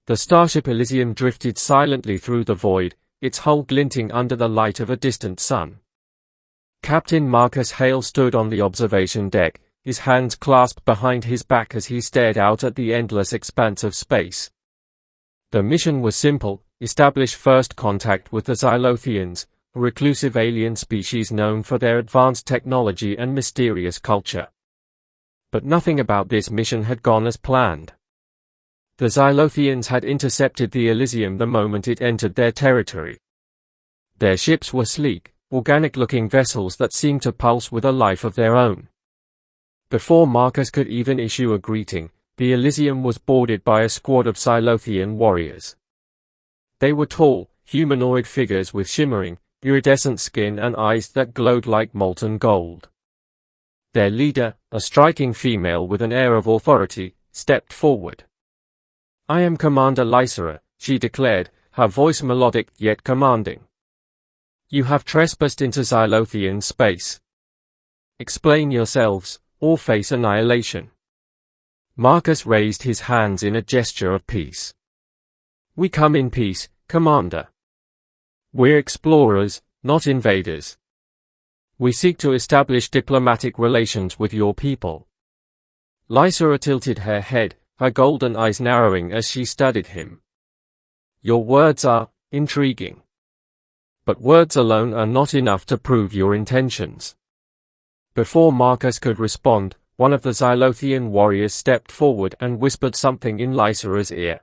The starship Elysium drifted silently through the void, its hull glinting under the light of a distant sun. Captain Marcus Hale stood on the observation deck, his hands clasped behind his back as he stared out at the endless expanse of space. The mission was simple: establish first contact with the Xylothians, a reclusive alien species known for their advanced technology and mysterious culture. But nothing about this mission had gone as planned. The Xylothians had intercepted the Elysium the moment it entered their territory. Their ships were sleek, organic-looking vessels that seemed to pulse with a life of their own. Before Marcus could even issue a greeting, the Elysium was boarded by a squad of Xylothian warriors. They were tall, humanoid figures with shimmering, iridescent skin and eyes that glowed like molten gold. Their leader, a striking female with an air of authority, stepped forward. "I am Commander Lysera," she declared, her voice melodic yet commanding. "You have trespassed into Xylothian space. Explain yourselves, or face annihilation." Marcus raised his hands in a gesture of peace. "We come in peace, Commander. We're explorers, not invaders. We seek to establish diplomatic relations with your people." Lysera tilted her head, her golden eyes narrowing as she studied him. "Your words are intriguing. But words alone are not enough to prove your intentions." Before Marcus could respond, one of the Xylothian warriors stepped forward and whispered something in Lysera's ear.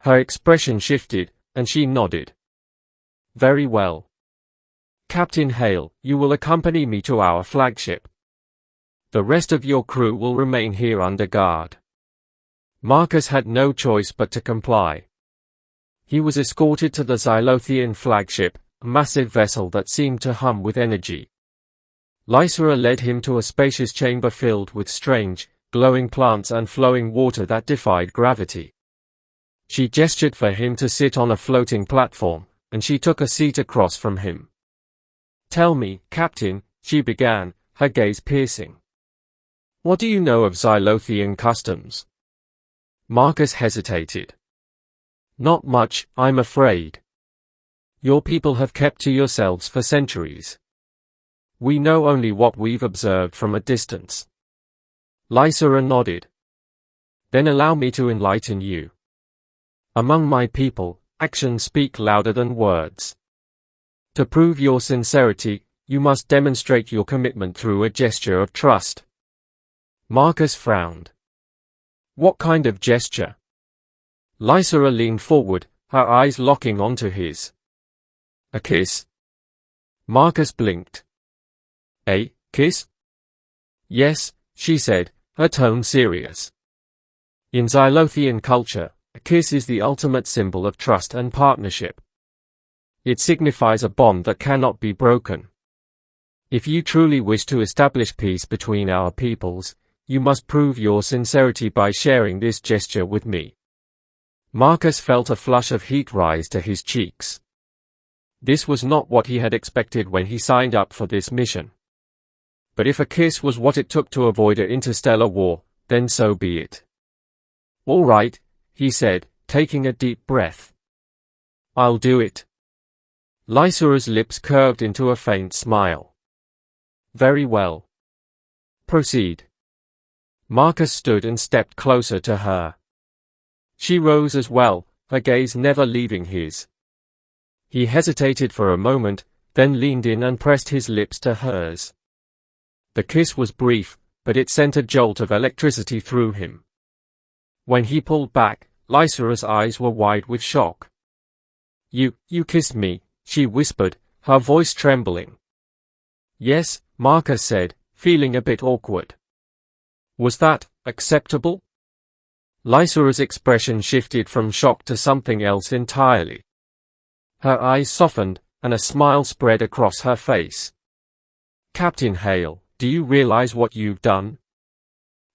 Her expression shifted, and she nodded. "Very well. Captain Hale, you will accompany me to our flagship. The rest of your crew will remain here under guard." Marcus had no choice but to comply. He was escorted to the Xylothian flagship, a massive vessel that seemed to hum with energy. Lysera led him to a spacious chamber filled with strange, glowing plants and flowing water that defied gravity. She gestured for him to sit on a floating platform, and she took a seat across from him. "Tell me, Captain," she began, her gaze piercing. "What do you know of Xylothian customs?" Marcus hesitated. "Not much, I'm afraid. Your people have kept to yourselves for centuries. We know only what we've observed from a distance." Lysera nodded. "Then allow me to enlighten you. Among my people, actions speak louder than words. To prove your sincerity, you must demonstrate your commitment through a gesture of trust." Marcus frowned. "What kind of gesture?" Lysera leaned forward, her eyes locking onto his. "A kiss?" Marcus blinked. "A kiss?" "Yes," she said, her tone serious. "In Xylothian culture, a kiss is the ultimate symbol of trust and partnership. It signifies a bond that cannot be broken. If you truly wish to establish peace between our peoples, you must prove your sincerity by sharing this gesture with me." Marcus felt a flush of heat rise to his cheeks. This was not what he had expected when he signed up for this mission. But if a kiss was what it took to avoid an interstellar war, then so be it. "All right," he said, taking a deep breath. "I'll do it." Lysera's lips curved into a faint smile. "Very well. Proceed." Marcus stood and stepped closer to her. She rose as well, her gaze never leaving his. He hesitated for a moment, then leaned in and pressed his lips to hers. The kiss was brief, but it sent a jolt of electricity through him. When he pulled back, Lysera's eyes were wide with shock. You kissed me," she whispered, her voice trembling. "Yes," Marcus said, feeling a bit awkward. "Was that acceptable?" Lysera's expression shifted from shock to something else entirely. Her eyes softened, and a smile spread across her face. "Captain Hale, do you realize what you've done?"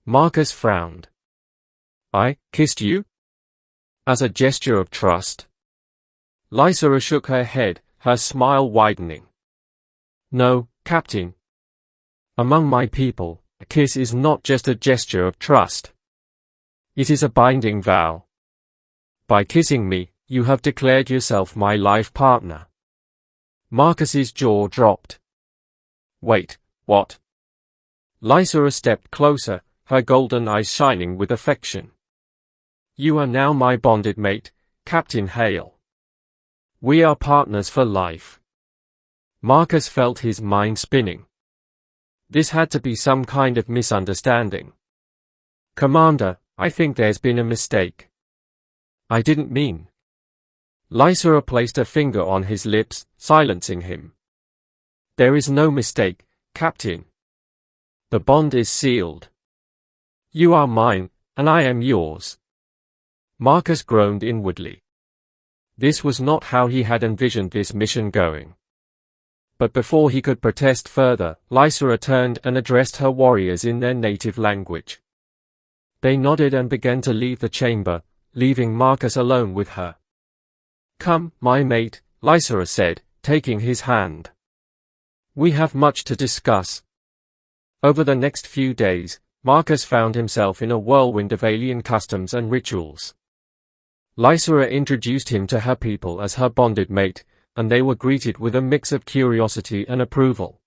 Marcus frowned. "I kissed you? As a gesture of trust?" Lysera shook her head, her smile widening. "No, Captain. Among my people, a kiss is not just a gesture of trust. It is a binding vow. By kissing me, you have declared yourself my life partner. Marcus's jaw dropped. Wait, what? Lysera stepped closer, her golden eyes shining with affection. You are now my bonded mate, Captain Hale. We are partners for life. Marcus felt his mind spinning. This had to be some kind of misunderstanding. Commander, I think there's been a mistake. I didn't mean. Lysera placed a finger on his lips, silencing him. There is no mistake, Captain. The bond is sealed. You are mine, and I am yours. Marcus groaned inwardly. This was not how he had envisioned this mission going. But before he could protest further, Lysera turned and addressed her warriors in their native language. They nodded and began to leave the chamber, leaving Marcus alone with her. Come, my mate, Lysera said, taking his hand. We have much to discuss. Over the next few days, Marcus found himself in a whirlwind of alien customs and rituals. Lysera introduced him to her people as her bonded mate, and they were greeted with a mix of curiosity and approval.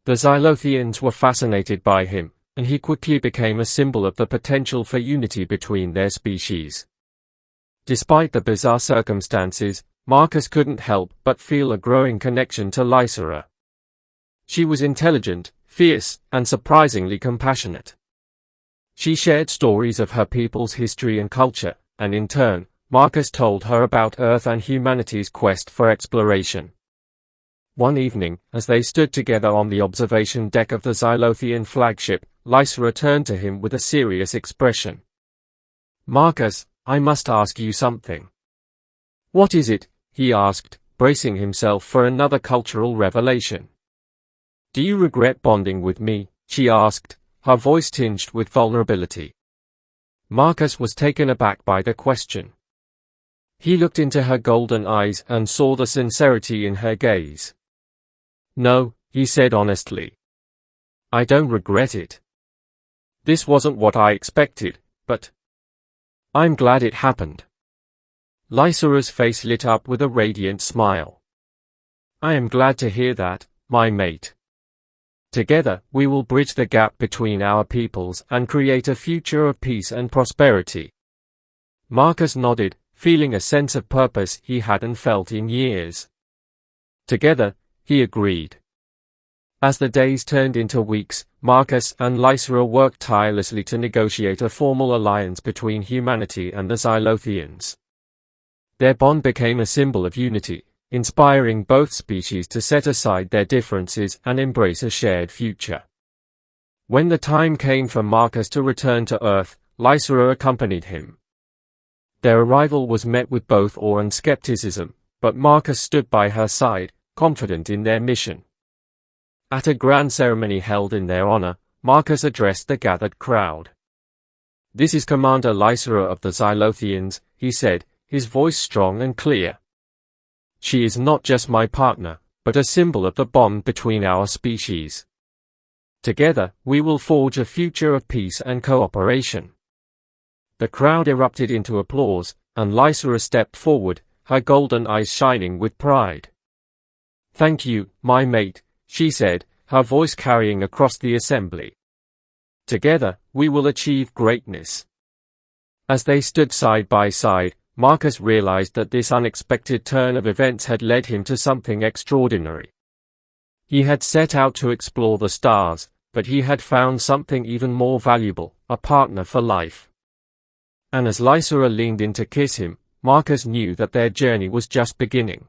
The Xylothians were fascinated by him, and he quickly became a symbol of the potential for unity between their species. Despite the bizarre circumstances, Marcus couldn't help but feel a growing connection to Lysera. She was intelligent, fierce, and surprisingly compassionate. She shared stories of her people's history and culture, and in turn, Marcus told her about Earth and humanity's quest for exploration. One evening, as they stood together on the observation deck of the Xylothian flagship, Lysera turned to him with a serious expression. Marcus, I must ask you something. What is it? He asked, bracing himself for another cultural revelation. Do you regret bonding with me? She asked, her voice tinged with vulnerability. Marcus was taken aback by the question. He looked into her golden eyes and saw the sincerity in her gaze. No, he said honestly. I don't regret it. This wasn't what I expected, but I'm glad it happened. Lysera's face lit up with a radiant smile. I am glad to hear that, my mate. Together, we will bridge the gap between our peoples and create a future of peace and prosperity. Marcus nodded, feeling a sense of purpose he hadn't felt in years. Together, he agreed. As the days turned into weeks, Marcus and Lysera worked tirelessly to negotiate a formal alliance between humanity and the Xylothians. Their bond became a symbol of unity, inspiring both species to set aside their differences and embrace a shared future. When the time came for Marcus to return to Earth, Lysera accompanied him. Their arrival was met with both awe and skepticism, but Marcus stood by her side, confident in their mission. At a grand ceremony held in their honor, Marcus addressed the gathered crowd. This is Commander Lysera of the Xylothians, he said, his voice strong and clear. She is not just my partner, but a symbol of the bond between our species. Together, we will forge a future of peace and cooperation. The crowd erupted into applause, and Lysera stepped forward, her golden eyes shining with pride. Thank you, my mate, she said, her voice carrying across the assembly. Together, we will achieve greatness. As they stood side by side, Marcus realized that this unexpected turn of events had led him to something extraordinary. He had set out to explore the stars, but he had found something even more valuable, a partner for life. And as Lysera leaned in to kiss him, Marcus knew that their journey was just beginning.